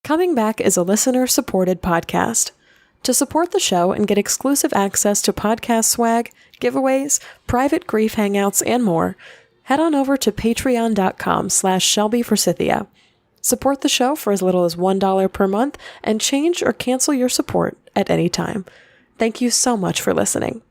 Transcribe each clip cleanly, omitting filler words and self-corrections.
Coming Back is a listener-supported podcast. To support the show and get exclusive access to podcast swag, giveaways, private grief hangouts, and more, head on over to patreon.com/Shelby Forsythia. Support the show for as little as $1 per month and change or cancel your support at any time. Thank you so much for listening.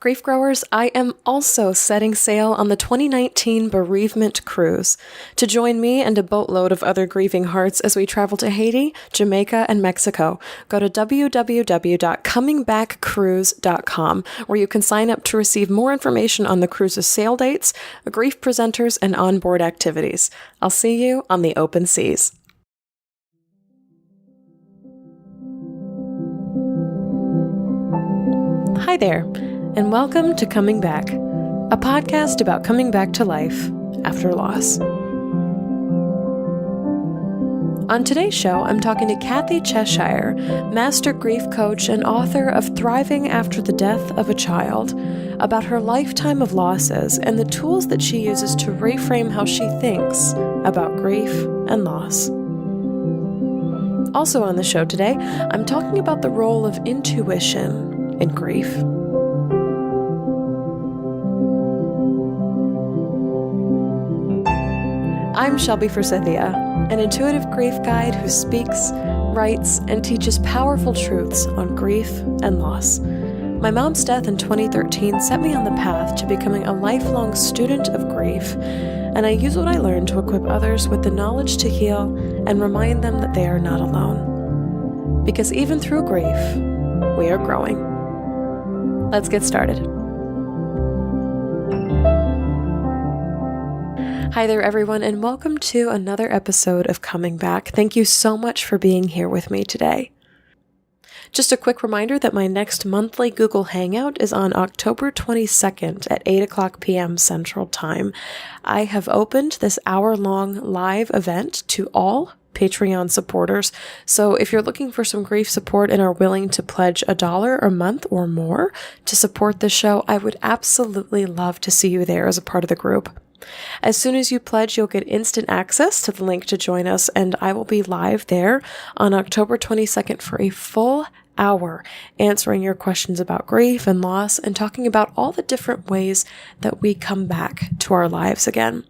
Grief Growers, I am also setting sail on the 2019 Bereavement Cruise. To join me and a boatload of other grieving hearts as we travel to Haiti, Jamaica, and Mexico, go to www.comingbackcruise.com, where you can sign up to receive more information on the cruise's sail dates, grief presenters, and onboard activities. I'll see you on the open seas. Hi there, and welcome to Coming Back, a podcast about coming back to life after loss. On today's show, I'm talking to Cathy Cheshire, master grief coach and author of Thriving After the Death of a Child, about her lifetime of losses and the tools that she uses to reframe how she thinks about grief and loss. Also on the show today, I'm talking about the role of intuition in grief. I'm Shelby Forsythia, an intuitive grief guide who speaks, writes, and teaches powerful truths on grief and loss. My mom's death in 2013 set me on the path to becoming a lifelong student of grief, and I use what I learned to equip others with the knowledge to heal and remind them that they are not alone. Because even through grief, we are growing. Let's get started. Hi there, everyone, and welcome to another episode of Coming Back. Thank you so much for being here with me today. Just a quick reminder that my next monthly Google Hangout is on October 22nd at 8 o'clock p.m. Central Time. I have opened this hour-long live event to all Patreon supporters, so if you're looking for some grief support and are willing to pledge $1 a month or more to support the show, I would absolutely love to see you there as a part of the group. As soon as you pledge, you'll get instant access to the link to join us, and I will be live there on October 22nd for a full hour answering your questions about grief and loss and talking about all the different ways that we come back to our lives again.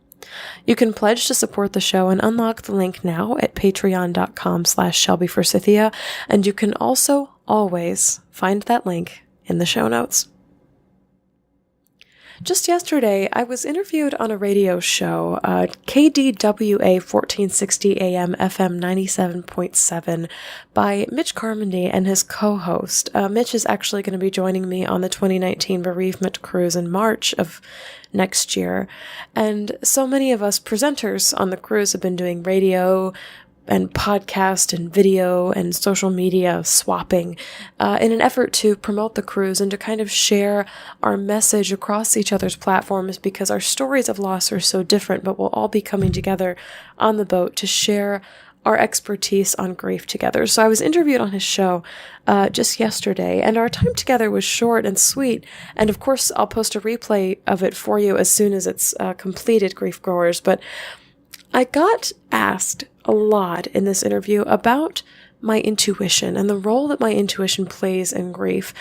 You can pledge to support the show and unlock the link now at patreon.com/Shelby Forsythia, and you can also always find that link in the show notes. Just yesterday, I was interviewed on a radio show, KDWA 1460 AM FM 97.7 by Mitch Carmody and his co-host. Mitch is actually going to be joining me on the 2019 Bereavement Cruise in March of next year. And so many of us presenters on the cruise have been doing radio and podcast and video and social media swapping in an effort to promote the cruise and to kind of share our message across each other's platforms, because our stories of loss are so different, but we'll all be coming together on the boat to share our expertise on grief together. So I was interviewed on his show just yesterday, and our time together was short and sweet. And of course, I'll post a replay of it for you as soon as it's completed, Grief Growers. But I got asked a lot in this interview about my intuition and the role that my intuition plays in grief.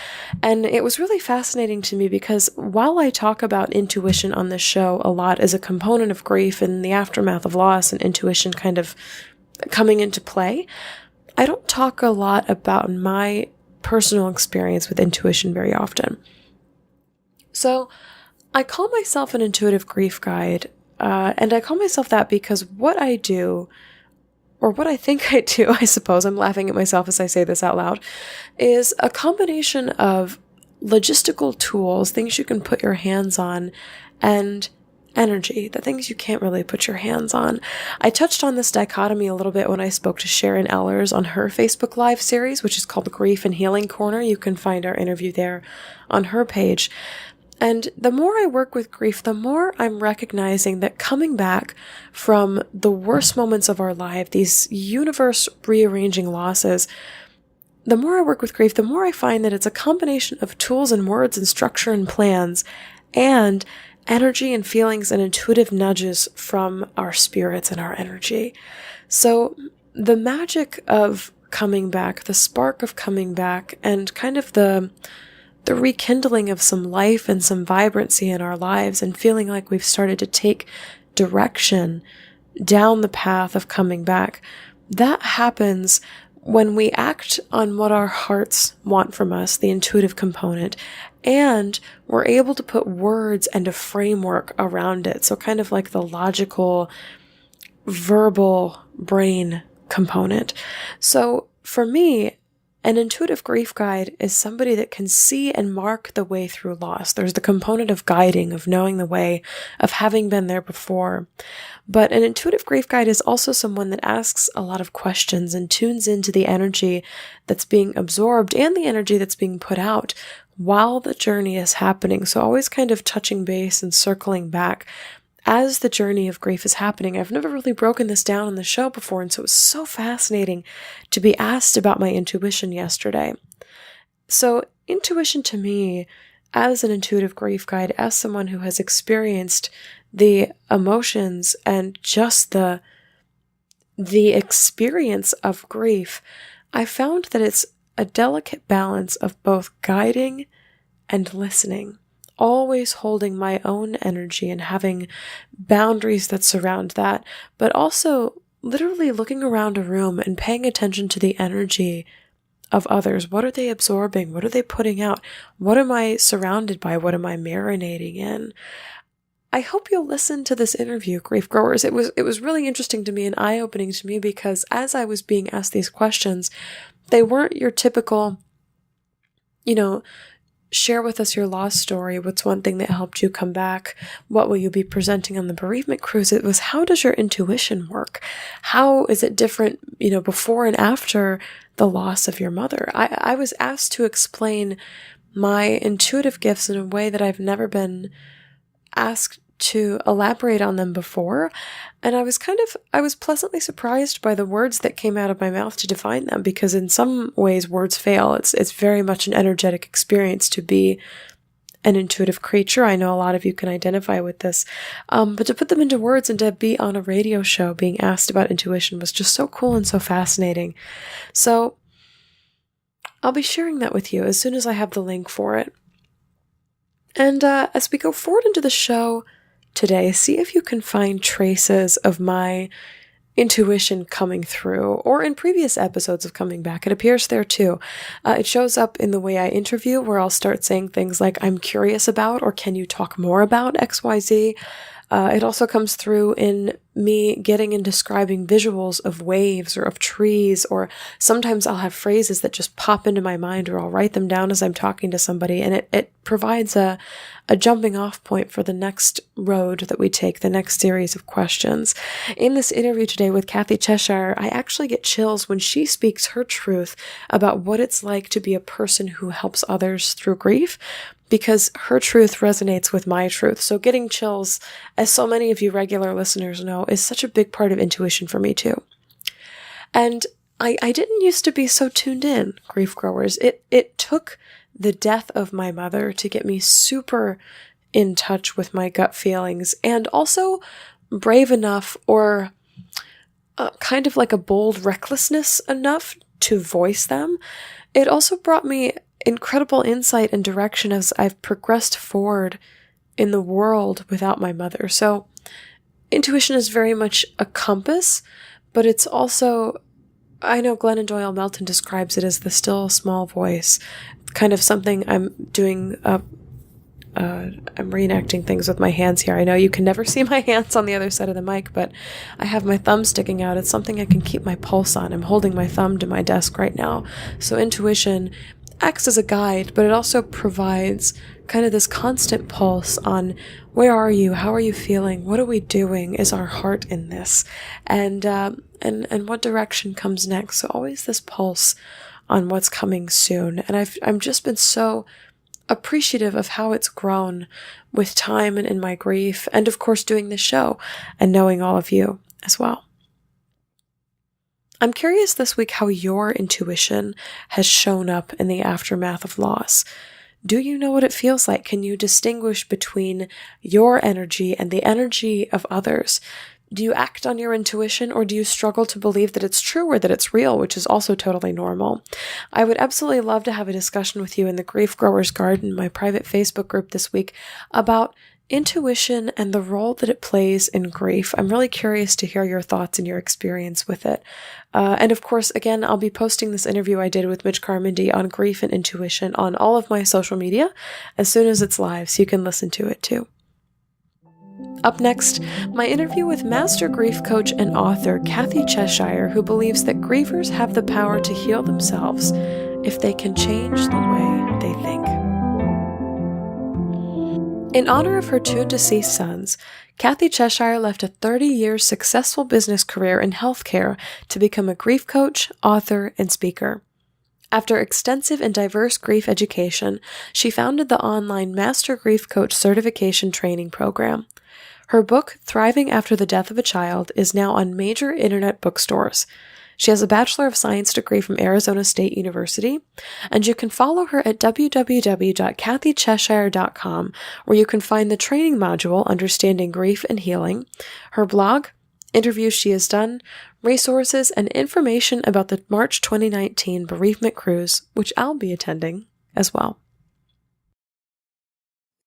And it was really fascinating to me because while I talk about intuition on this show a lot as a component of grief and the aftermath of loss and intuition kind of coming into play, I don't talk a lot about my personal experience with intuition very often. So I call myself an intuitive grief guide. And I call myself that because what I do, or what I think I do, I suppose, I'm laughing at myself as I say this out loud, is a combination of logistical tools, things you can put your hands on, and energy, the things you can't really put your hands on. I touched on this dichotomy a little bit when I spoke to Sharon Ellers on her Facebook Live series, which is called Grief and Healing Corner. You can find our interview there on her page. And the more I work with grief, the more I'm recognizing that coming back from the worst moments of our life, these universe rearranging losses, the more I work with grief, the more I find that it's a combination of tools and words and structure and plans and energy and feelings and intuitive nudges from our spirits and our energy. So the magic of coming back, the spark of coming back, and kind of the rekindling of some life and some vibrancy in our lives, and feeling like we've started to take direction down the path of coming back, that happens when we act on what our hearts want from us, the intuitive component, and we're able to put words and a framework around it. So kind of like the logical, verbal brain component. So for me, an intuitive grief guide is somebody that can see and mark the way through loss. There's the component of guiding, of knowing the way, of having been there before. But an intuitive grief guide is also someone that asks a lot of questions and tunes into the energy that's being absorbed and the energy that's being put out while the journey is happening. So always kind of touching base and circling back as the journey of grief is happening. I've never really broken this down on the show before, and so it was so fascinating to be asked about my intuition yesterday. So intuition to me, as an intuitive grief guide, as someone who has experienced the emotions and just the experience of grief, I found that it's a delicate balance of both guiding and listening. Always holding my own energy and having boundaries that surround that, but also literally looking around a room and paying attention to the energy of others. What are they absorbing? What are they putting out? What am I surrounded by? What am I marinating in? I hope you'll listen to this interview, grief growers. It was really interesting to me and eye-opening to me, because as I was being asked these questions, they weren't your typical, share with us your loss story. What's one thing that helped you come back? What will you be presenting on the Bereavement Cruise? It was, how does your intuition work? How is it different, before and after the loss of your mother? I was asked to explain my intuitive gifts in a way that I've never been asked to elaborate on them before. And I was pleasantly surprised by the words that came out of my mouth to define them, because in some ways words fail. It's very much an energetic experience to be an intuitive creature. I know a lot of you can identify with this. But to put them into words and to be on a radio show being asked about intuition was just so cool and so fascinating. So I'll be sharing that with you as soon as I have the link for it. And as we go forward into the show today, see if you can find traces of my intuition coming through, or in previous episodes of Coming Back. It appears there too. It shows up in the way I interview, where I'll start saying things like, I'm curious about, or can you talk more about XYZ? It also comes through in me getting and describing visuals of waves or of trees, or sometimes I'll have phrases that just pop into my mind, or I'll write them down as I'm talking to somebody, and it provides a jumping off point for the next road that we take, the next series of questions. In this interview today with Cathy Cheshire, I actually get chills when she speaks her truth about what it's like to be a person who helps others through grief, because her truth resonates with my truth. So getting chills, as so many of you regular listeners know, is such a big part of intuition for me too. And I didn't used to be so tuned in, grief growers. It took the death of my mother to get me super in touch with my gut feelings, and also brave enough, or kind of like a bold recklessness enough to voice them. It also brought me incredible insight and direction as I've progressed forward in the world without my mother. So intuition is very much a compass, but it's also, I know Glennon Doyle Melton describes it as the still small voice, kind of something I'm doing. I'm reenacting things with my hands here. I know you can never see my hands on the other side of the mic, but I have my thumb sticking out. It's something I can keep my pulse on. I'm holding my thumb to my desk right now. So intuition acts as a guide, but it also provides kind of this constant pulse on, where are you? How are you feeling? What are we doing? Is our heart in this? And what direction comes next? So always this pulse on what's coming soon. And I've just been so appreciative of how it's grown with time and in my grief, and of course doing this show and knowing all of you as well. I'm curious this week how your intuition has shown up in the aftermath of loss. Do you know what it feels like? Can you distinguish between your energy and the energy of others? Do you act on your intuition, or do you struggle to believe that it's true or that it's real, which is also totally normal? I would absolutely love to have a discussion with you in the Grief Growers Garden, my private Facebook group this week, about intuition and the role that it plays in grief. I'm really curious to hear your thoughts and your experience with it. And of course, again, I'll be posting this interview I did with Mitch Carmody on grief and intuition on all of my social media as soon as it's live, so you can listen to it too. Up next, my interview with master grief coach and author Cathy Cheshire, who believes that grievers have the power to heal themselves if they can change the way they think. In honor of her two deceased sons, Cathy Cheshire left a 30-year successful business career in healthcare to become a grief coach, author, and speaker. After extensive and diverse grief education, she founded the online Master Grief Coach Certification Training Program. Her book, Thriving After the Death of a Child, is now on major internet bookstores. She has a Bachelor of Science degree from Arizona State University, and you can follow her at www.cathycheshire.com, where you can find the training module, Understanding Grief and Healing, her blog, interviews she has done, resources, and information about the March 2019 Bereavement Cruise, which I'll be attending as well.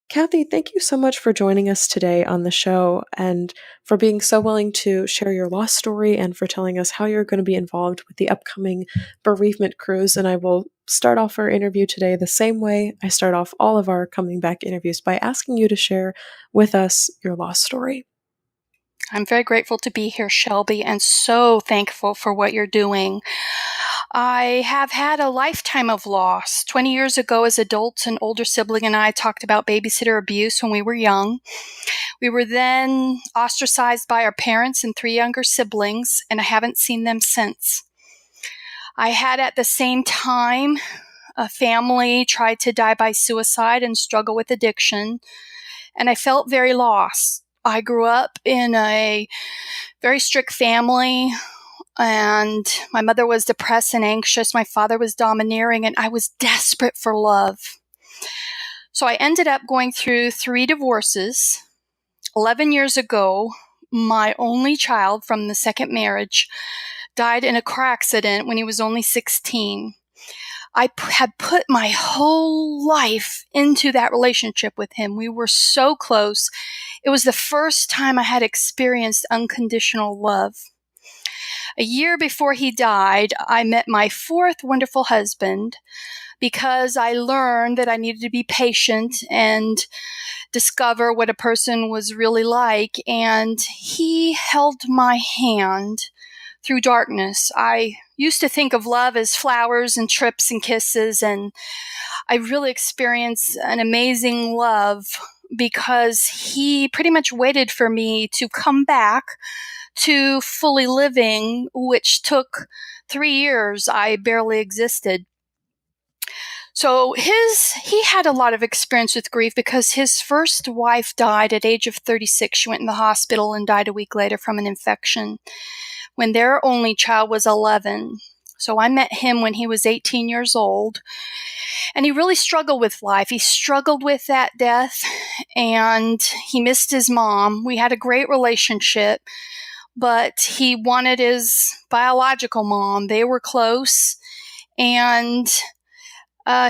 Cathy, thank you so much for joining us today on the show and for being so willing to share your loss story and for telling us how you're going to be involved with the upcoming Bereavement Cruise. And I will start off our interview today the same way I start off all of our coming back interviews, by asking you to share with us your loss story. I'm very grateful to be here, Shelby, and so thankful for what you're doing. I have had a lifetime of loss. 20 years ago, as adults, an older sibling and I talked about babysitter abuse when we were young. We were then ostracized by our parents and 3 younger siblings, and I haven't seen them since. I had at the same time a family try to die by suicide and struggle with addiction, and I felt very lost. I grew up in a very strict family, and my mother was depressed and anxious. My father was domineering, and I was desperate for love. So I ended up going through 3 divorces. 11 years ago, my only child from the second marriage died in a car accident when he was only 16. I had put my whole life into that relationship with him. We were so close. It was the first time I had experienced unconditional love. A year before he died, I met my 4th wonderful husband because I learned that I needed to be patient and discover what a person was really like. And he held my hand through darkness. I used to think of love as flowers and trips and kisses, and I really experienced an amazing love because he pretty much waited for me to come back to fully living, which took 3 years. I barely existed. So he had a lot of experience with grief because his first wife died at age of 36. She went in the hospital and died a week later from an infection when their only child was 11. So I met him when he was 18 years old, and he really struggled with life. He struggled with that death, and he missed his mom. We had a great relationship, but he wanted his biological mom. They were close, and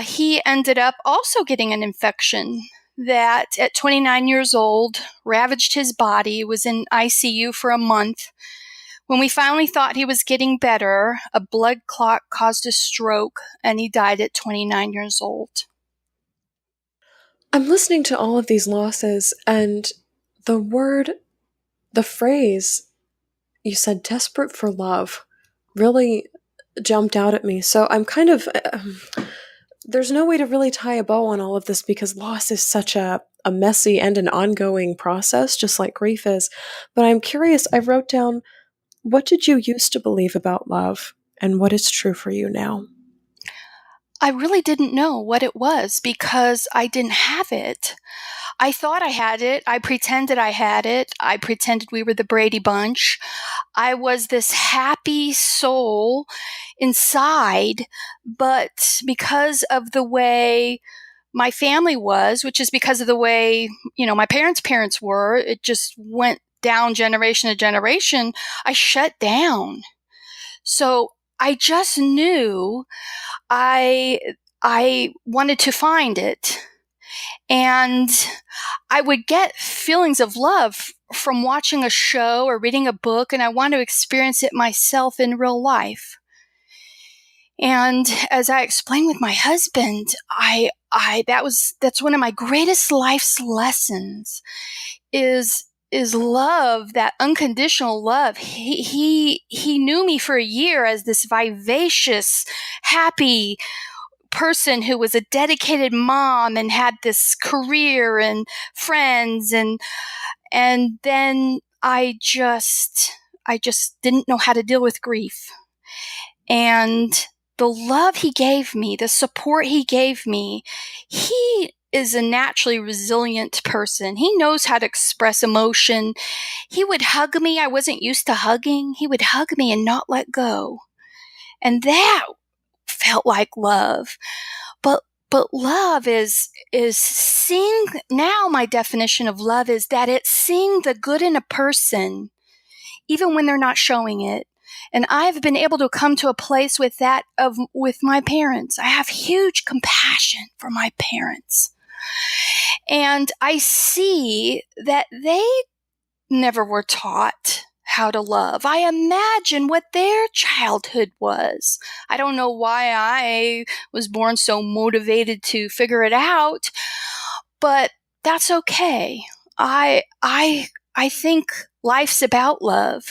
he ended up also getting an infection that at 29 years old ravaged his body, was in ICU for a month. When we finally thought he was getting better, a blood clot caused a stroke, and he died at 29 years old. I'm listening to all of these losses, and the phrase you said, desperate for love, really jumped out at me. So I'm kind of, there's no way to really tie a bow on all of this because loss is such a messy and an ongoing process, just like grief is. But I'm curious, I wrote down, what did you used to believe about love, and what is true for you now? I really didn't know what it was because I didn't have it. I thought I had it. I pretended I had it. I pretended we were the Brady Bunch. I was this happy soul inside, but because of the way my family was, which is because of the way, my parents' parents were, it just went down generation to generation, I shut down. So I just knew I wanted to find it. And I would get feelings of love from watching a show or reading a book, and I want to experience it myself in real life. And as I explained with my husband, that's one of my greatest life's lessons is love, that unconditional love. He knew me for a year as this vivacious, happy person who was a dedicated mom and had this career and friends, and then I just didn't know how to deal with grief. And the love he gave me, the support he gave me, he is a naturally resilient person. He knows how to express emotion. He would hug me. I wasn't used to hugging. He would hug me and not let go. And that felt like love. But love is seeing, now my definition of love is that it's seeing the good in a person, even when they're not showing it. And I've been able to come to a place with that with my parents. I have huge compassion for my parents. And I see that they never were taught how to love. I imagine what their childhood was. I don't know why I was born so motivated to figure it out, but that's okay. I think life's about love.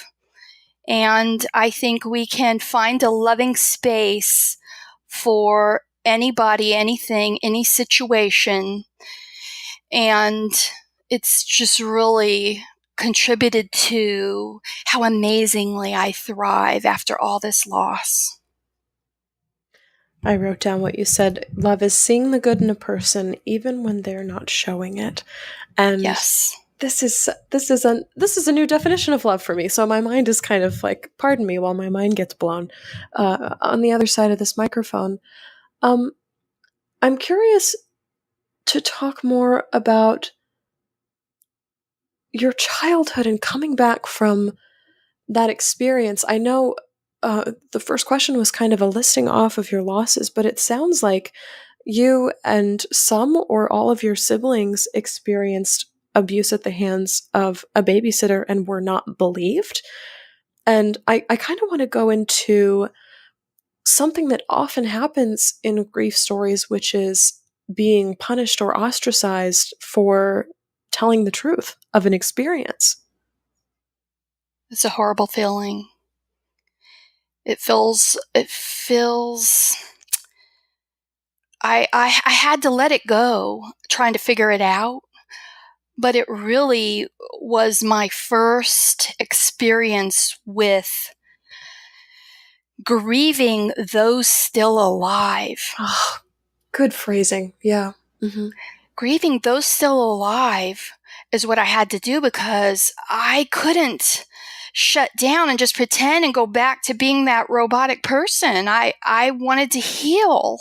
And I think we can find a loving space for anybody, anything, any situation. And it's just really contributed to how amazingly I thrive after all this loss. I wrote down what you said. Love is seeing the good in a person even when they're not showing it. And yes. This is a new definition of love for me. So my mind is kind of like, pardon me while my mind gets blown on the other side of this microphone. I'm curious to talk more about your childhood and coming back from that experience. I know the first question was kind of a listing off of your losses, but it sounds like you and some or all of your siblings experienced abuse at the hands of a babysitter and were not believed. And I kind of want to go into something that often happens in grief stories, which is being punished or ostracized for telling the truth of an experience. It's a horrible feeling. It feels I had to let it go, trying to figure it out. But it really was my first experience with grieving those still alive. Oh, good phrasing. Yeah. Mm-hmm. Grieving those still alive is what I had to do, because I couldn't shut down and just pretend and go back to being that robotic person. I wanted to heal.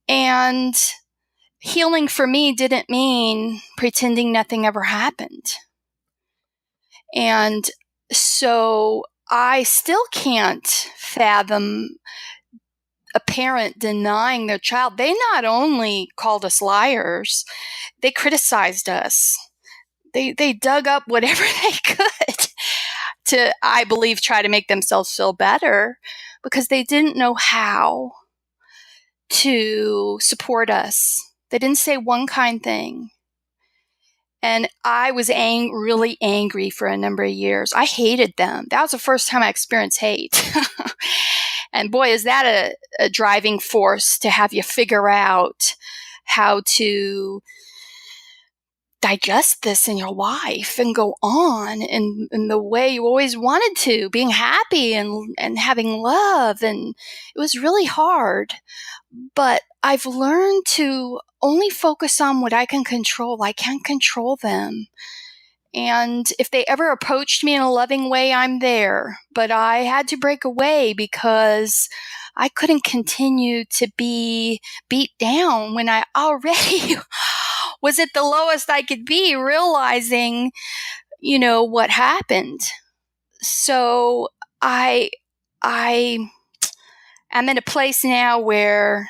And healing for me didn't mean pretending nothing ever happened. And so I still can't fathom a parent denying their child. They not only called us liars, they criticized us. They dug up whatever they could to, I believe, try to make themselves feel better, because they didn't know how to support us. They didn't say one kind thing. And I was really angry for a number of years. I hated them. That was the first time I experienced hate. And boy, is that a driving force to have you figure out how to digest this in your life and go on in the way you always wanted to, being happy and having love. And it was really hard. But I've learned to only focus on what I can control. I can't control them. And if they ever approached me in a loving way, I'm there. But I had to break away because I couldn't continue to be beat down when I already was at the lowest I could be, realizing what happened. So I am in a place now where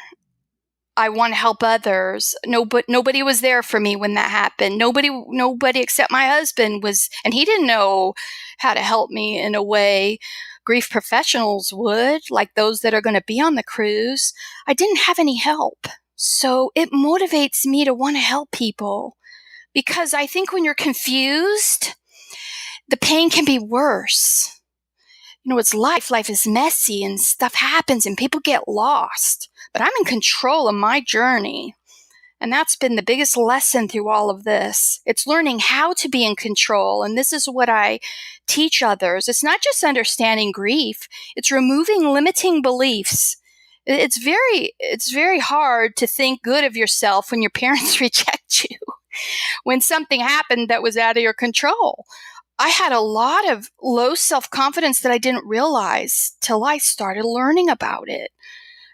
I want to help others. Nobody was there for me when that happened. Nobody except my husband was, and he didn't know how to help me in a way grief professionals would, like those that are going to be on the cruise. I didn't have any help. So it motivates me to want to help people, because I think when you're confused, the pain can be worse. It's life. Life is messy and stuff happens and people get lost. But I'm in control of my journey. And that's been the biggest lesson through all of this. It's learning how to be in control. And this is what I teach others. It's not just understanding grief. It's removing limiting beliefs. It's very hard to think good of yourself when your parents reject you, when something happened that was out of your control. I had a lot of low self-confidence that I didn't realize till I started learning about it.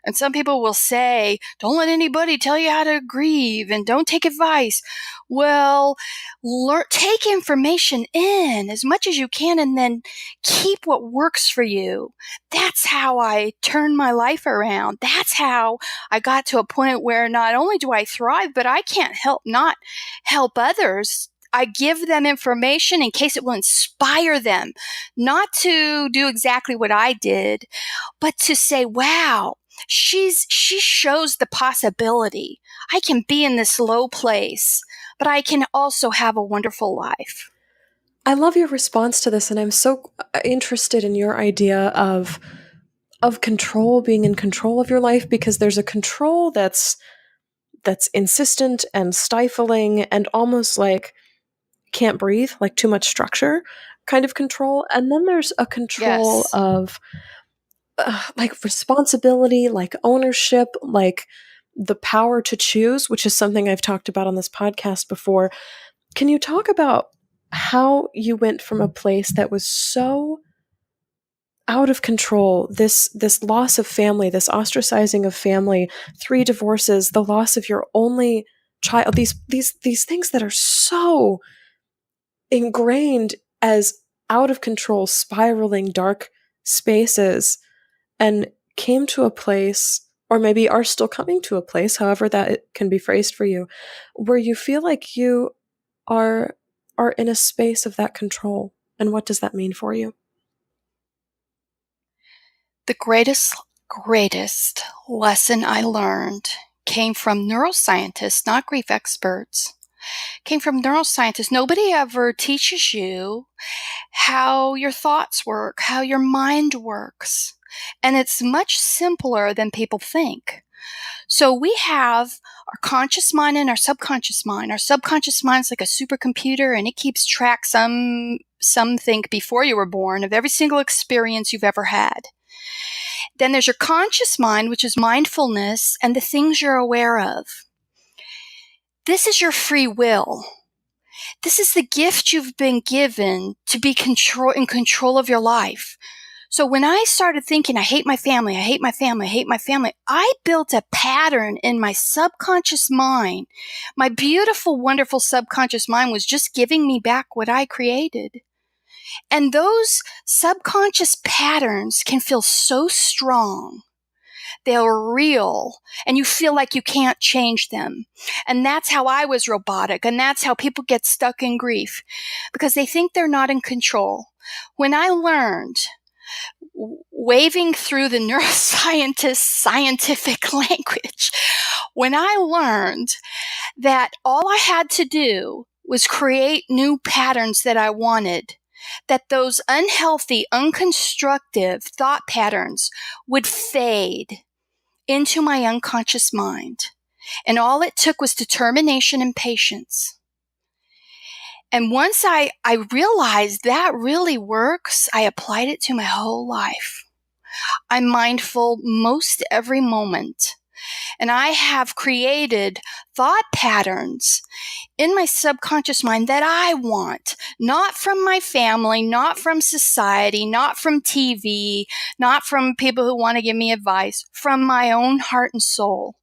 And some people will say, don't let anybody tell you how to grieve and don't take advice. Well, take information in as much as you can and then keep what works for you. That's how I turned my life around. That's how I got to a point where not only do I thrive, but I can't not help others. I give them information in case it will inspire them, not to do exactly what I did, but to say, wow, she shows the possibility. I can be in this low place, but I can also have a wonderful life. I love your response to this, and I'm so interested in your idea of control, being in control of your life, because there's a control that's insistent and stifling and almost like can't breathe, like too much structure kind of control. And then there's a control Yes. of like responsibility, like ownership, like the power to choose, which is something I've talked about on this podcast before. Can you talk about how you went from a place that was so out of control, this loss of family, this ostracizing of family, 3 divorces, the loss of your only child, these things that are so ingrained as out of control, spiraling dark spaces, and came to a place, or maybe are still coming to a place, however that it can be phrased for you, where you feel like you are in a space of that control. And what does that mean for you? The greatest lesson I learned came from neuroscientists, not grief experts. Came from neuroscientists. Nobody ever teaches you how your thoughts work, how your mind works. And it's much simpler than people think. So we have our conscious mind and our subconscious mind. Our subconscious mind is like a supercomputer, and it keeps track, some think before you were born, of every single experience you've ever had. Then there's your conscious mind, which is mindfulness and the things you're aware of. This is your free will. This is the gift you've been given to be in control of your life. So when I started thinking, I hate my family, I hate my family, I hate my family, I built a pattern in my subconscious mind. My beautiful, wonderful subconscious mind was just giving me back what I created. And those subconscious patterns can feel so strong. They're real, and you feel like you can't change them. And that's how I was robotic, and that's how people get stuck in grief, because they think they're not in control. When I learned, waving through the neuroscientist scientific language, when I learned that all I had to do was create new patterns that I wanted, that those unhealthy, unconstructive thought patterns would fade into my unconscious mind. And all it took was determination and patience. And once I realized that really works, I applied it to my whole life. I'm mindful most every moment. And I have created thought patterns in my subconscious mind that I want, not from my family, not from society, not from TV, not from people who want to give me advice, from my own heart and soul.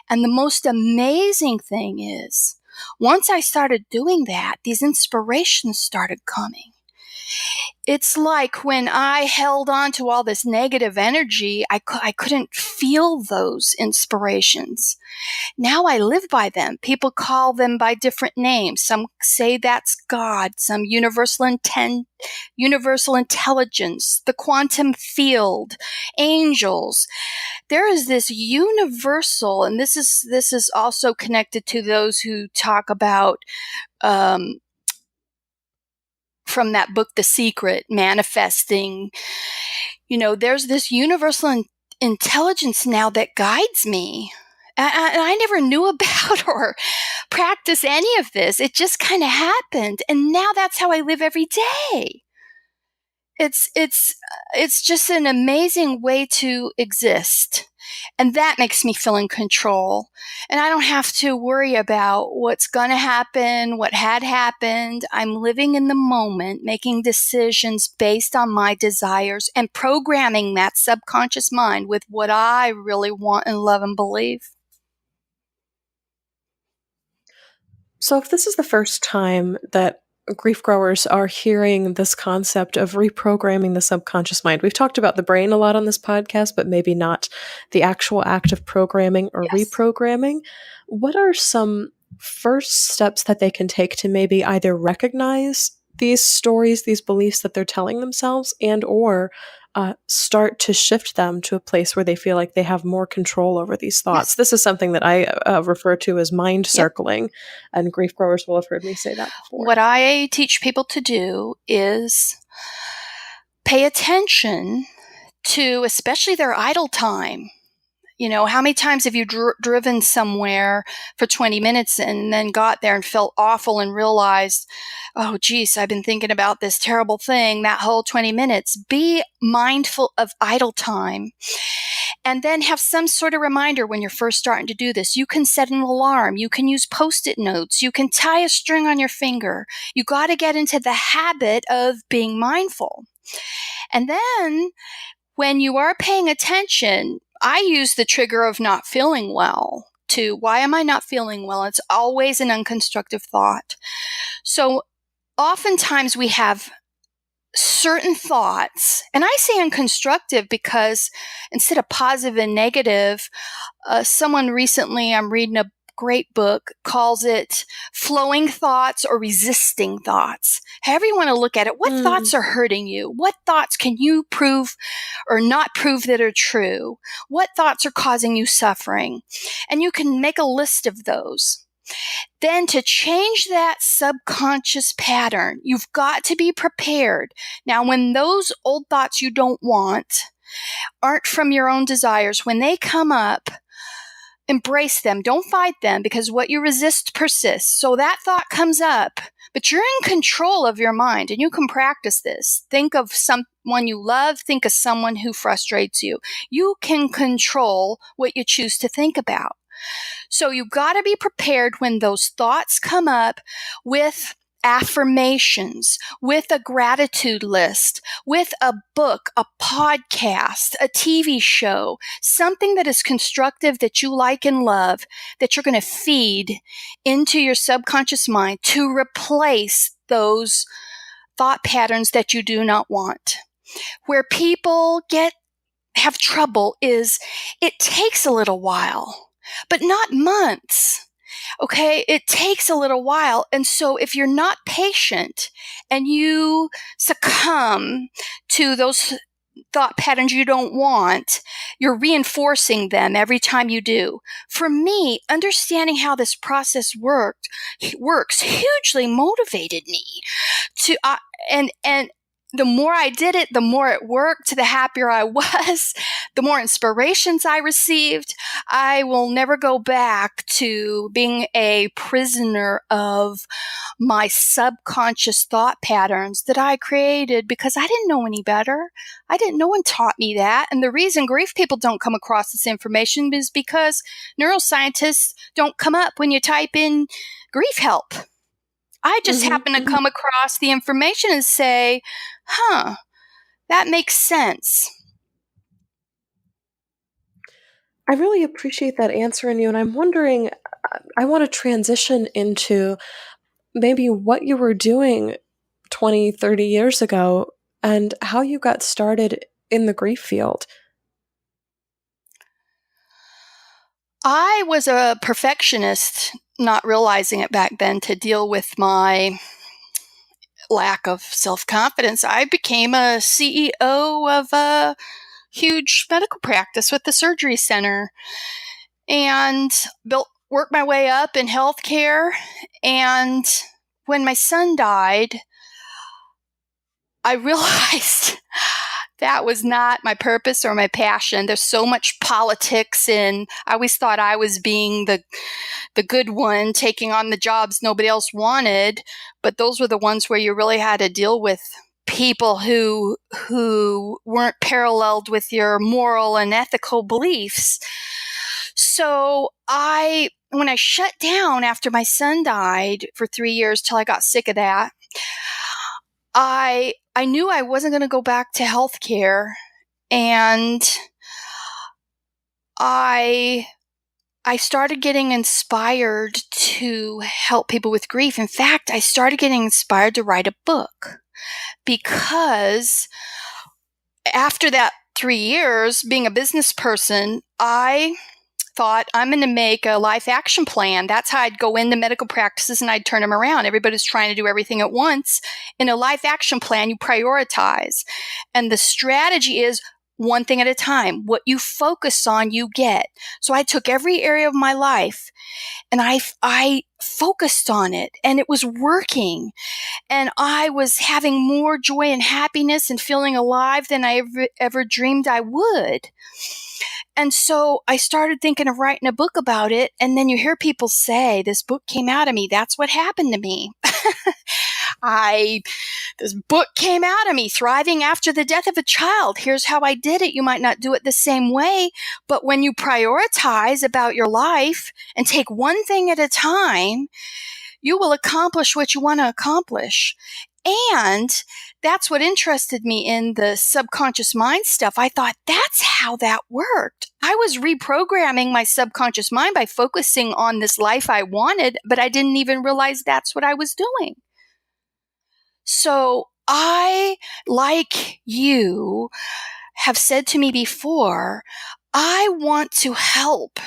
And the most amazing thing is, Once I started doing that, these inspirations started coming. It's like when I held on to all this negative energy, I couldn't feel those inspirations. Now I live by them. People call them by different names. Some say that's God, some universal intelligence, the quantum field, angels. There is this universal, and this is also connected to those who talk about from that book, The Secret, manifesting. There's this universal intelligence now that guides me. And I never knew about or practice any of this. It just kind of happened. And now that's how I live every day. It's just an amazing way to exist. And that makes me feel in control. And I don't have to worry about what's going to happen, what had happened. I'm living in the moment, making decisions based on my desires and programming that subconscious mind with what I really want and love and believe. So if this is the first time that grief growers are hearing this concept of reprogramming the subconscious mind, we've talked about the brain a lot on this podcast, but maybe not the actual act of programming or reprogramming. What are some first steps that they can take to maybe either recognize these stories, these beliefs that they're telling themselves, and or start to shift them to a place where they feel like they have more control over these thoughts? This is something that I refer to as mind circling, and grief growers will have heard me say that before. What I teach people to do is pay attention to especially their idle time. How many times have you driven somewhere for 20 minutes and then got there and felt awful and realized, oh, geez, I've been thinking about this terrible thing that whole 20 minutes. Be mindful of idle time. And then have some sort of reminder when you're first starting to do this. You can set an alarm. You can use Post-it notes. You can tie a string on your finger. You got to get into the habit of being mindful. And then when you are paying attention, I use the trigger of not feeling well to why am I not feeling well? It's always an unconstructive thought. So oftentimes we have certain thoughts, and I say unconstructive because instead of positive and negative, someone recently, I'm reading a great book, calls it flowing thoughts or resisting thoughts. However you want to look at it, what thoughts are hurting you? What thoughts can you prove or not prove that are true? What thoughts are causing you suffering? And you can make a list of those. Then to change that subconscious pattern, you've got to be prepared. Now, when those old thoughts you don't want aren't from your own desires, when they come up, embrace them. Don't fight them, because what you resist persists. So that thought comes up, but you're in control of your mind, and you can practice this. Think of someone you love. Think of someone who frustrates you. You can control what you choose to think about. So you've got to be prepared when those thoughts come up with affirmations, with a gratitude list, with a book, a podcast, a TV show, something that is constructive that you like and love, that you're going to feed into your subconscious mind to replace those thought patterns that you do not want. Where people have trouble is it takes a little while, but not months. Okay, it takes a little while. And so if you're not patient and you succumb to those thought patterns you don't want, you're reinforcing them every time you do. For me, understanding how this process works hugely motivated me to, and the more I did it, the more it worked, the happier I was, the more inspirations I received. I will never go back to being a prisoner of my subconscious thought patterns that I created because I didn't know any better. No one taught me that. And the reason grief people don't come across this information is because neuroscientists don't come up when you type in grief help. I just happen to come across the information and say, that makes sense. I really appreciate that answer in you, and I'm wondering, I want to transition into maybe what you were doing 20, 30 years ago and how you got started in the grief field. I was a perfectionist, not realizing it back then, to deal with my lack of self-confidence. I became a CEO of a huge medical practice with the surgery center and worked my way up in healthcare. And when my son died, I realized that was not my purpose or my passion. There's so much politics, and I always thought I was being the good one, taking on the jobs nobody else wanted. But those were the ones where you really had to deal with people who weren't paralleled with your moral and ethical beliefs. So when I shut down after my son died for 3 years till I got sick of that, I knew I wasn't going to go back to healthcare, and I started getting inspired to help people with grief. In fact, I started getting inspired to write a book because after that 3 years being a business person, I thought, I'm going to make a life action plan. That's how I'd go into medical practices and I'd turn them around. Everybody's trying to do everything at once. In a life action plan, you prioritize. And the strategy is one thing at a time. What you focus on, you get. So I took every area of my life and I focused on it, and it was working. And I was having more joy and happiness and feeling alive than I ever dreamed I would. And so I started thinking of writing a book about it. And then you hear people say, this book came out of me. That's what happened to me. This book came out of me, thriving after the death of a child. Here's how I did it. You might not do it the same way, but when you prioritize about your life and take one thing at a time, you will accomplish what you want to accomplish. And that's what interested me in the subconscious mind stuff. I thought, that's how that worked. I was reprogramming my subconscious mind by focusing on this life I wanted, but I didn't even realize that's what I was doing. So I, like you have said to me before, I want to help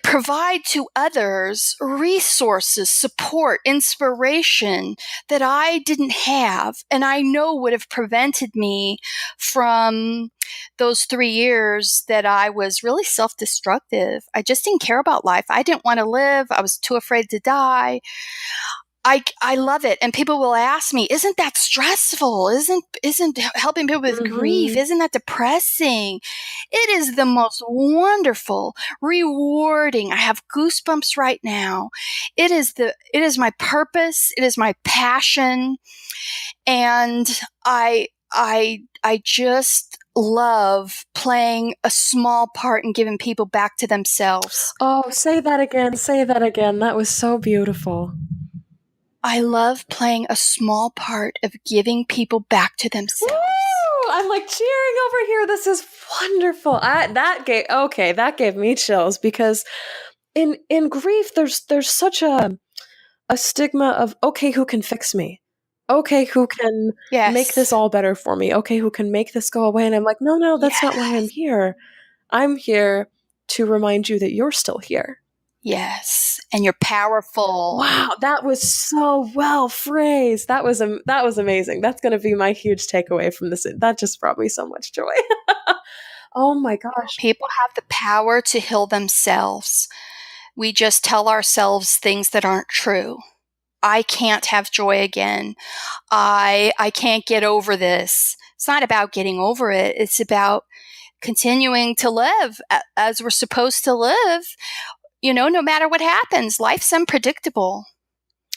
provide to others resources, support, inspiration that I didn't have, and I know would have prevented me from those 3 years that I was really self-destructive. I just didn't care about life. I didn't want to live. I was too afraid to die. I love it. And people will ask me, isn't that stressful? Isn't helping people with grief, isn't that depressing? It is the most wonderful, rewarding. I have goosebumps right now. It is my purpose. It is my passion. And I just love playing a small part in giving people back to themselves. Oh, say that again. Say that again. That was so beautiful. I love playing a small part of giving people back to themselves. Woo! I'm like cheering over here. This is wonderful. That gave me chills, because in grief there's such a stigma of, okay, who can fix me? Okay, who can make this all better for me? Okay, who can make this go away? And I'm like, no, that's not why I'm here. I'm here to remind you that you're still here. Yes, and you're powerful. Wow, that was so well phrased. That was amazing. That's going to be my huge takeaway from this. That just brought me so much joy. Oh my gosh. People have the power to heal themselves. We just tell ourselves things that aren't true. I can't have joy again. I can't get over this. It's not about getting over it. It's about continuing to live as we're supposed to live. No matter what happens, life's unpredictable.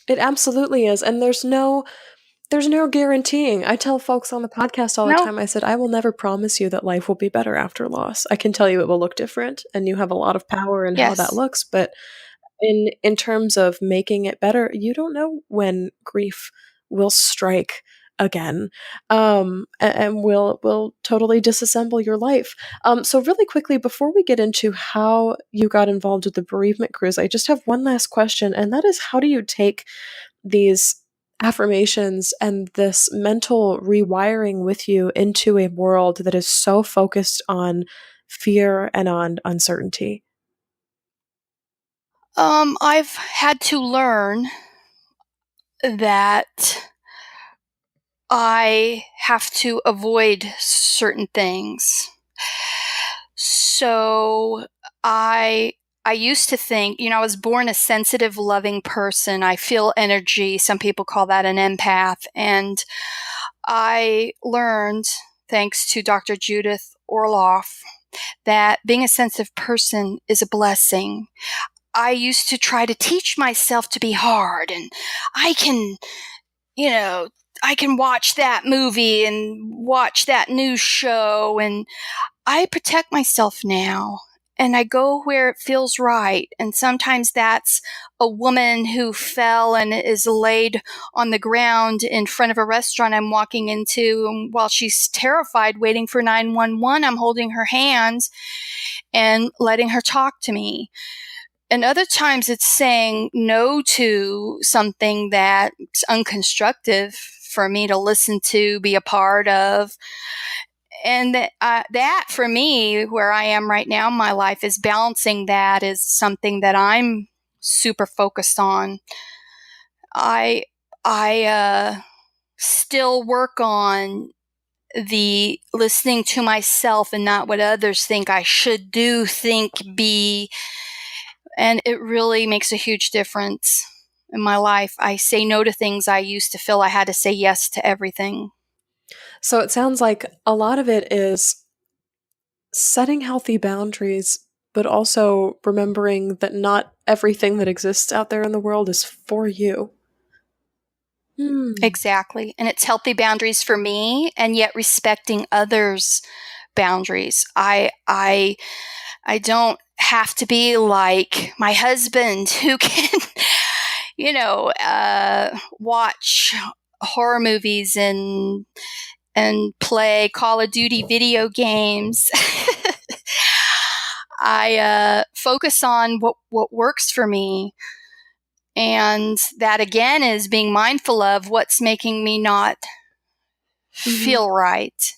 It absolutely is. And there's no guaranteeing. I tell folks on the podcast all the time, I said, I will never promise you that life will be better after loss. I can tell you it will look different, and you have a lot of power in how that looks. But in terms of making it better, you don't know when grief will strike again, and will totally disassemble your life. So really quickly, before we get into how you got involved with the bereavement cruise, I just have one last question, and that is, how do you take these affirmations and this mental rewiring with you into a world that is so focused on fear and on uncertainty? I've had to learn that I have to avoid certain things. So I used to think, I was born a sensitive, loving person. I feel energy. Some people call that an empath. And I learned, thanks to Dr. Judith Orloff, that being a sensitive person is a blessing. I used to try to teach myself to be hard, and I can, you know, I can watch that movie and watch that news show, and I protect myself now. And I go where it feels right. And sometimes that's a woman who fell and is laid on the ground in front of a restaurant I'm walking into. And while she's terrified, waiting for 911, I'm holding her hands and letting her talk to me. And other times it's saying no to something that's unconstructive for me to listen to, be a part of. And that for me, where I am right now in my life, is balancing that is something that I'm super focused on. I still work on the listening to myself and not what others think I should do, think, be. And it really makes a huge difference in my life. I say no to things I used to feel I had to say yes to everything. So it sounds like a lot of it is setting healthy boundaries, but also remembering that not everything that exists out there in the world is for you. Exactly. And it's healthy boundaries for me, and yet respecting others' boundaries. I don't have to be like my husband, who can, watch horror movies and play Call of Duty video games. I focus on what works for me. And that, again, is being mindful of what's making me not feel right.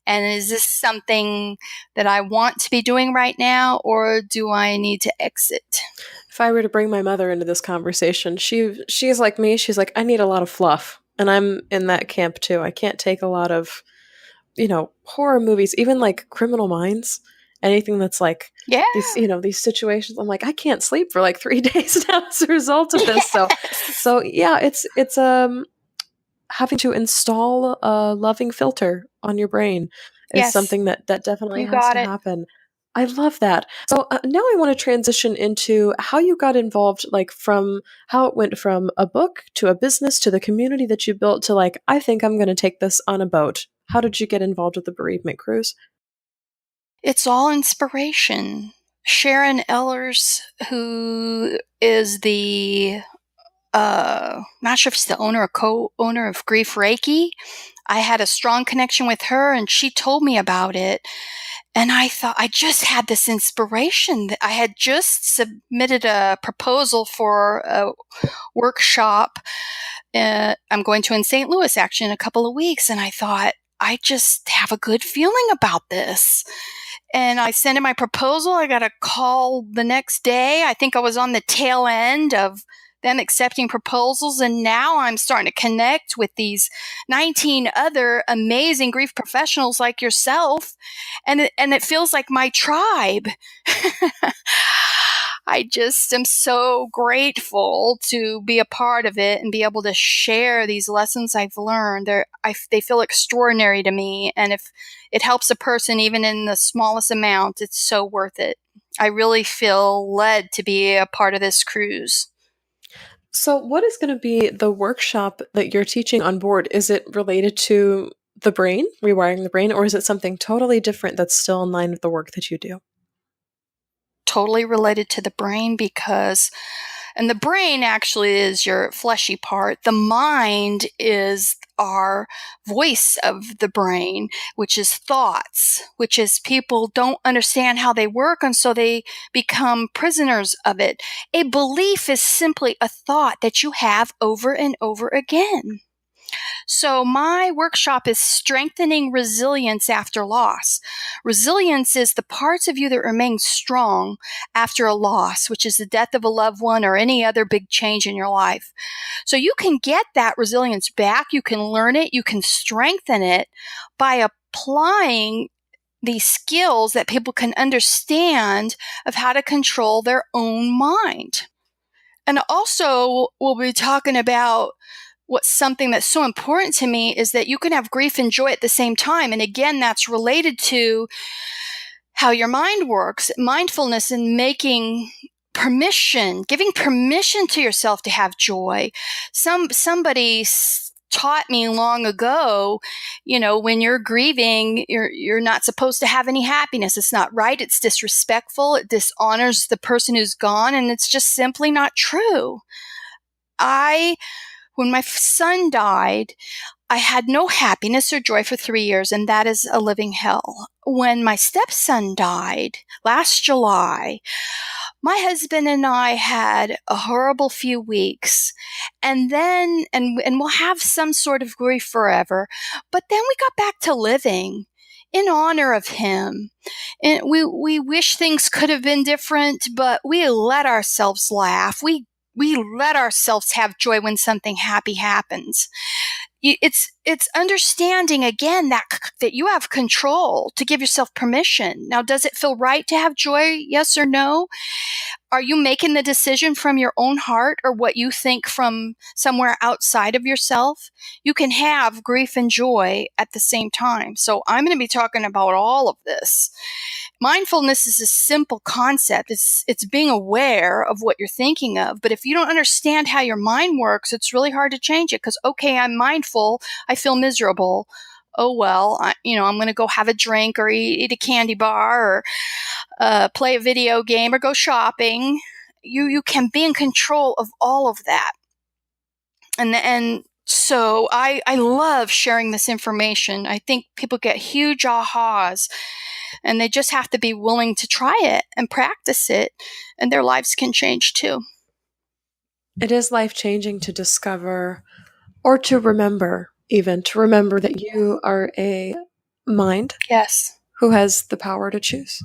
And is this something that I want to be doing right now, or do I need to exit? If I were to bring my mother into this conversation, she is like me. She's like, I need a lot of fluff. And I'm in that camp too. I can't take a lot of, horror movies, even like Criminal Minds, anything that's like Yeah. these situations. I'm like, I can't sleep for like 3 days now as a result of this. So yeah, it's having to install a loving filter on your brain is Yes. something that definitely You has got to it. happen. I love that. So now I want to transition into how you got involved, like from how it went from a book to a business to the community that you built to like, I think I'm going to take this on a boat. How did you get involved with the bereavement cruise? It's all inspiration. Sharon Ellers, who is the not sure if she's the owner or co-owner of Grief Reiki. I had a strong connection with her, and she told me about it. And I thought, I just had this inspiration. I had just submitted a proposal for a workshop. I'm going to in St. Louis actually in a couple of weeks. And I thought, I just have a good feeling about this. And I sent in my proposal. I got a call the next day. I think I was on the tail end of them accepting proposals. And now I'm starting to connect with these 19 other amazing grief professionals like yourself. And it feels like my tribe. I just am so grateful to be a part of it and be able to share these lessons I've learned. They feel extraordinary to me. And if it helps a person, even in the smallest amount, it's so worth it. I really feel led to be a part of this cruise. So what is going to be the workshop that you're teaching on board? Is it related to the brain, rewiring the brain, or is it something totally different that's still in line with the work that you do? Totally related to the brain, and the brain actually is your fleshy part. The mind is our voice of the brain, which is thoughts, which is people don't understand how they work, and so they become prisoners of it. A belief is simply a thought that you have over and over again. So my workshop is strengthening resilience after loss. Resilience is the parts of you that remain strong after a loss, which is the death of a loved one or any other big change in your life. So you can get that resilience back. You can learn it. You can strengthen it by applying these skills that people can understand of how to control their own mind. And also, we'll be talking about what's something that's so important to me is that you can have grief and joy at the same time. And again, that's related to how your mind works, mindfulness, and making permission, giving permission to yourself to have joy. Somebody taught me long ago, when you're grieving, you're not supposed to have any happiness. It's not right. It's disrespectful. It dishonors the person who's gone, and it's just simply not true. When my son died, I had no happiness or joy for 3 years, and that is a living hell. When my stepson died last July, my husband and I had a horrible few weeks, and we'll have some sort of grief forever, but then we got back to living in honor of him. And we wish things could have been different, but we let ourselves laugh. We let ourselves have joy when something happy happens. It's understanding again that you have control to give yourself permission. Now, does it feel right to have joy? Yes or no? Are you making the decision from your own heart or what you think from somewhere outside of yourself? You can have grief and joy at the same time. So I'm going to be talking about all of this. Mindfulness is a simple concept. It's being aware of what you're thinking of. But if you don't understand how your mind works, it's really hard to change it because, okay, I'm mindful. I feel miserable. Oh, well, I'm going to go have a drink or eat a candy bar or play a video game or go shopping. You can be in control of all of that. And so I love sharing this information. I think people get huge ahas, and they just have to be willing to try it and practice it, and their lives can change too. It is life-changing to discover or to remember, even to remember that you are a mind. Yes. Who has the power to choose.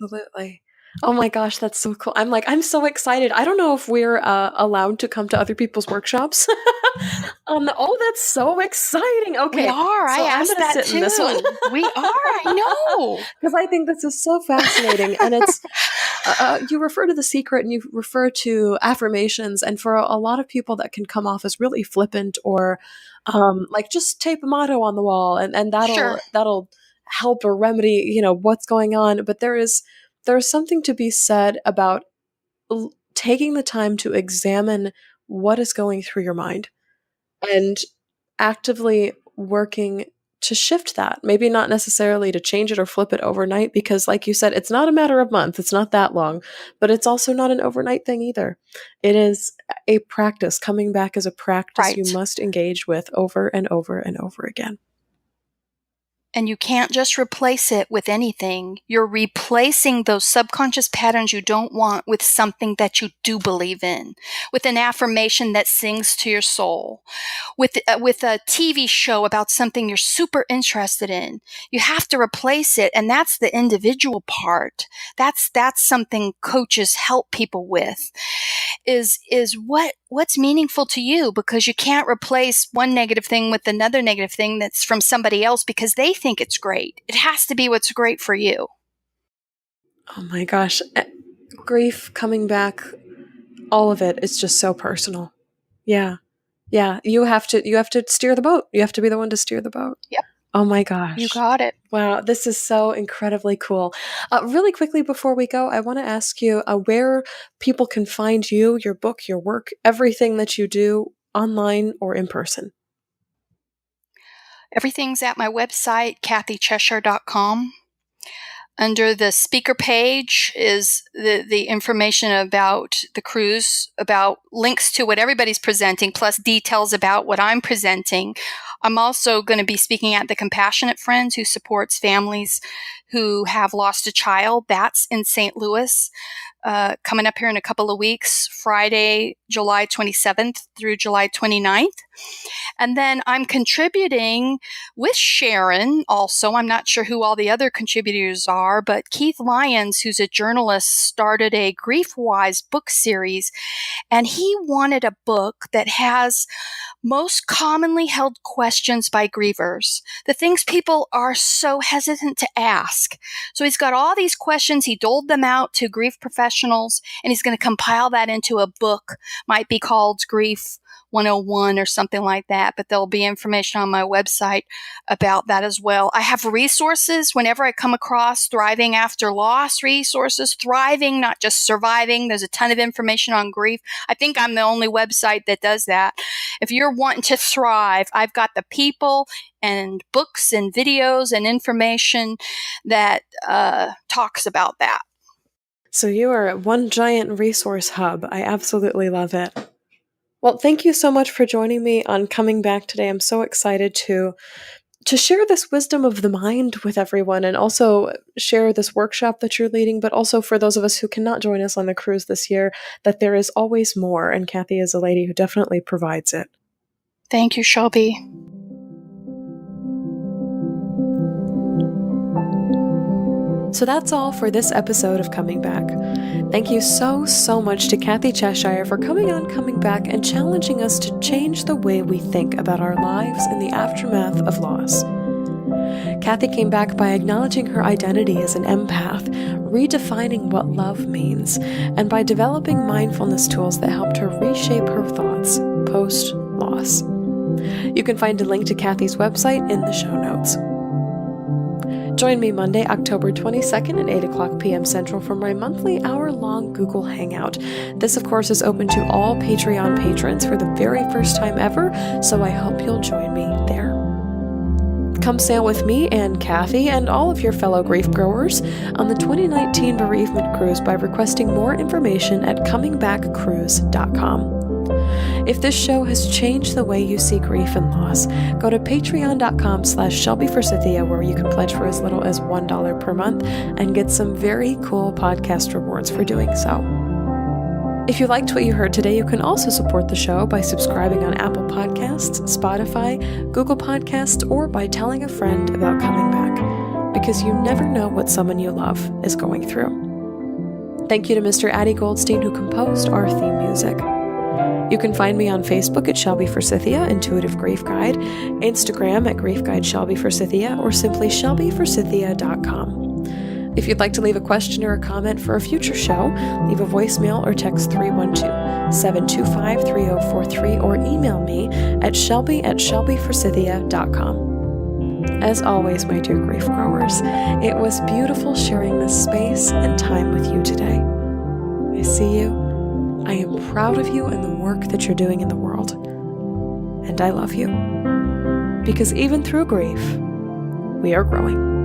Absolutely. Oh my gosh, that's so cool. I'm so excited. I don't know if we're allowed to come to other people's workshops. That's so exciting. Okay. We are. So I asked that sit too. in this one. We are. I know. Because I think this is so fascinating. And it's, you refer to the secret and you refer to affirmations. And for a lot of people that can come off as really flippant or just tape a motto on the wall and that'll help or remedy, what's going on. But there's something to be said about taking the time to examine what is going through your mind and actively working to shift that. Maybe not necessarily to change it or flip it overnight, because like you said, it's not a matter of months. It's not that long, but it's also not an overnight thing either. It is a practice. Coming back as a practice Right. You must engage with over and over and over again. And you can't just replace it with anything. You're replacing those subconscious patterns you don't want with something that you do believe in, with an affirmation that sings to your soul, with a TV show about something you're super interested in. You have to replace it, and that's the individual part. That's something coaches help people with. Is what's meaningful to you, because you can't replace one negative thing with another negative thing that's from somebody else because they think it's great. It has to be what's great for you. Oh my gosh. Grief, coming back, all of it is just so personal. Yeah. Yeah. You have to steer the boat. You have to be the one to steer the boat. Yep. Oh my gosh. You got it. Wow, this is so incredibly cool. Really quickly before we go, I want to ask you where people can find you, your book, your work, everything that you do online or in person. Everything's at my website, cathycheshire.com. Under the speaker page is the information about the cruise, about links to what everybody's presenting, plus details about what I'm presenting. I'm also going to be speaking at the Compassionate Friends, who supports families who have lost a child. That's in St. Louis, coming up here in a couple of weeks, Friday, July 27th through July 29th. And then I'm contributing with Sharon also. I'm not sure who all the other contributors are, but Keith Lyons, who's a journalist, started a Grief-Wise book series, and he wanted a book that has most commonly held questions by grievers, the things people are so hesitant to ask. So he's got all these questions. He doled them out to grief professionals, and he's going to compile that into a book. Might be called Grief 101 or something like that, but there'll be information on my website about that as well. I have resources whenever I come across thriving after loss resources, thriving, not just surviving. There's a ton of information on grief. I think I'm the only website that does that. If you're wanting to thrive, I've got the people and books and videos and information that talks about that. So you are one giant resource hub. I absolutely love it. Well, thank you so much for joining me on Coming Back today. I'm so excited to share this wisdom of the mind with everyone, and also share this workshop that you're leading, but also for those of us who cannot join us on the cruise this year, that there is always more, and Cathy is a lady who definitely provides it. Thank you, Shelby. So that's all for this episode of Coming Back. Thank you so much to Cathy Cheshire for coming on Coming Back and challenging us to change the way we think about our lives in the aftermath of loss. Cathy came back by acknowledging her identity as an empath, redefining what love means, and by developing mindfulness tools that helped her reshape her thoughts post-loss. You can find a link to Cathy's website in the show notes. Join me Monday, October 22nd at 8 o'clock p.m. Central for my monthly hour-long Google Hangout. This, of course, is open to all Patreon patrons for the very first time ever, so I hope you'll join me there. Come sail with me and Cathy and all of your fellow grief growers on the 2019 Bereavement Cruise by requesting more information at comingbackcruise.com. If this show has changed the way you see grief and loss, go to patreon.com/Shelby Forsythia, where you can pledge for as little as $1 per month and get some very cool podcast rewards for doing so. If you liked what you heard today, you can also support the show by subscribing on Apple Podcasts, Spotify, Google Podcasts, or by telling a friend about Coming Back, because you never know what someone you love is going through. Thank you to Mr. Addy Goldstein, who composed our theme music. You can find me on Facebook at Shelby Forsythia, Intuitive Grief Guide, Instagram at Grief Guide Shelby Forsythia, or simply shelbyforsythia.com. If you'd like to leave a question or a comment for a future show, leave a voicemail or text 312-725-3043 or email me at shelby@shelbyforsythia.com. As always, my dear grief growers, it was beautiful sharing this space and time with you today. I see you. I am proud of you and the work that you're doing in the world. And I love you. Because even through grief, we are growing.